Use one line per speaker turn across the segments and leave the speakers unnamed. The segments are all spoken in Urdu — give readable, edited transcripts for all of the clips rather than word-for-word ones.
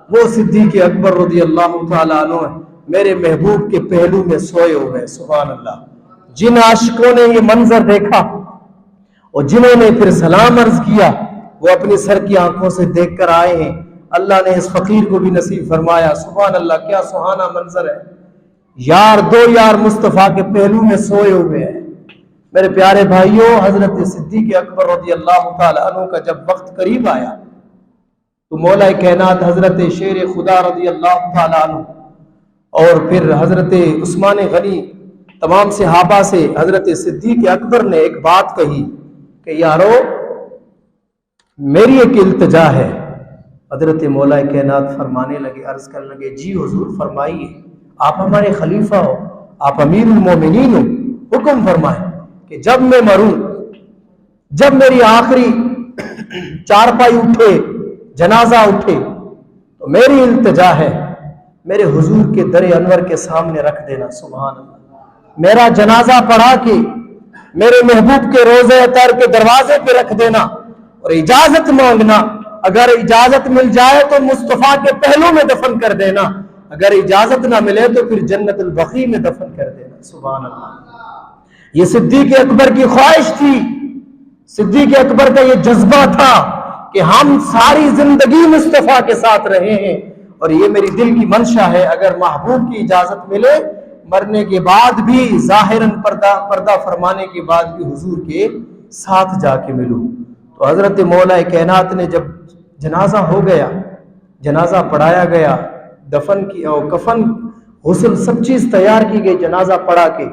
وہ صدیق اکبر رضی اللہ تعالیٰ عنہ میرے محبوب کے پہلو میں سوئے ہوئے. سبحان اللہ. جن عاشقوں نے یہ منظر دیکھا اور جنہوں نے پھر سلام عرض کیا وہ اپنی سر کی آنکھوں سے دیکھ کر آئے ہیں. اللہ نے اس فقیر کو بھی نصیب فرمایا. سبحان اللہ, کیا سہانا منظر ہے. یار دو یار مصطفیٰ کے پہلو میں سوئے ہوئے ہیں. میرے پیارے بھائیوں, حضرت صدیق اکبر رضی اللہ تعالی عنہ کا جب وقت قریب آیا تو مولا کائنات حضرت شیر خدا رضی اللہ تعالی عنہ اور پھر حضرت عثمان غنی تمام صحابہ سے حضرت صدیق اکبر نے ایک بات کہی کہ یارو میری ایک التجا ہے. حضرت مولا کائنات فرمانے لگے, عرض کرنے لگے, جی حضور فرمائیے, آپ ہمارے خلیفہ ہو, آپ امیر المومنین ہو, حکم فرمائیں کہ جب میں مروں, جب میری آخری چارپائی اٹھے, جنازہ اٹھے, تو میری التجا ہے میرے حضور کے در انور کے سامنے رکھ دینا. سبحان اللہ. میرا جنازہ پڑھا کے میرے محبوب کے روضہ اطہر کے دروازے پہ رکھ دینا اور اجازت مانگنا. اگر اجازت مل جائے تو مصطفیٰ کے پہلو میں دفن کر دینا, اگر اجازت نہ ملے تو پھر جنت البقیع میں دفن کر دینا. سبحان اللہ. یہ صدیق اکبر کی خواہش تھی, صدیق اکبر کا یہ جذبہ تھا کہ ہم ساری زندگی مصطفیٰ کے ساتھ رہے ہیں اور یہ میری دل کی منشا ہے, اگر محبوب کی اجازت ملے مرنے کے بعد بھی, ظاہراً پردہ فرمانے کے بعد بھی حضور کے ساتھ جا کے ملوں. تو حضرت مولا کائنات نے جب جنازہ ہو گیا, جنازہ پڑھایا گیا, دفن کی اور کفن غسل سب چیز تیار کی گئی, جنازہ پڑھا کے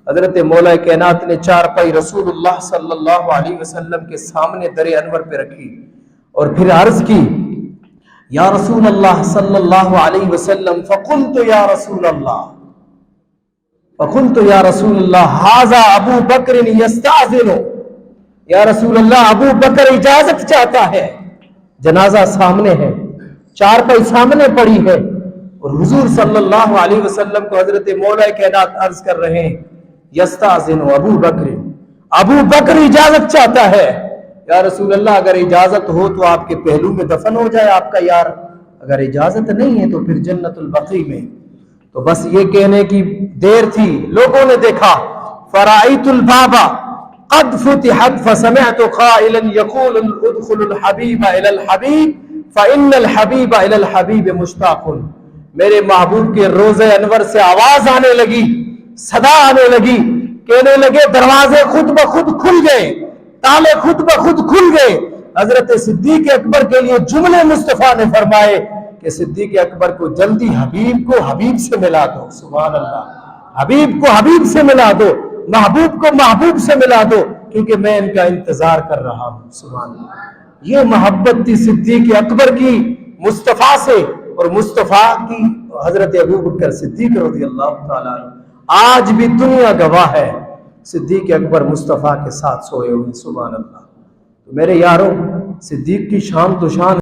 حضرت مولا کائنات نے چارپائی رسول اللہ صلی اللہ علیہ وسلم کے سامنے در انور پہ رکھی اور پھر عرض کی, یا رسول اللہ صلی اللہ علیہ وسلم, فقلت یا رسول اللہ, فقلت یا رسول اللہ, ھذا ابو بکر یستأذن, یا رسول اللہ ابو بکر اجازت چاہتا ہے. جنازہ سامنے ہے, چارپائی سامنے پڑی ہے اور حضور صلی اللہ علیہ وسلم کو حضرت مولا کائنات عرض کر رہے ہیں, یستأذن ابو بکر, ابو بکر اجازت چاہتا ہے. یا رسول اللہ اگر اجازت ہو تو آپ کے پہلو میں دفن ہو جائے آپ کا یار, اگر اجازت نہیں ہے تو پھر جنت البقیع میں. تو بس یہ کہنے کی دیر تھی, لوگوں نے دیکھا, فرأیت الباب قد فتحت فسمعت قائلا يقول ادخل الحبیب الى الحبیب فإن الحبیب الى الحبیب مشتاق. میرے محبوب کے روضہ انور سے آواز آنے لگی, صدا آنے لگی, کہنے لگے دروازے خود بخود کھل گئے, تالے خود بخود کھل گئے. حضرت صدیق اکبر کے لیے جملے مصطفیٰ نے فرمائے کہ صدیق اکبر کو جلدی حبیب کو حبیب سے ملا دو. سبحان اللہ. حبیب کو حبیب سے ملا دو, محبوب کو محبوب سے ملا دو, کیونکہ میں ان کا انتظار کر رہا ہوں. سبحان اللہ. یہ محبت تھی صدیق اکبر کی مصطفیٰ سے, اور مصطفیٰ کی حضرت ابو بکر صدیق رضی اللہ تعالیٰ عنہ. آج بھی دنیا گواہ ہے صدیق اکبر مصطفیٰ کے ساتھ سوئے ہوئے. سبحان اللہ. تو میرے یاروں, صدیق کی شان تو شان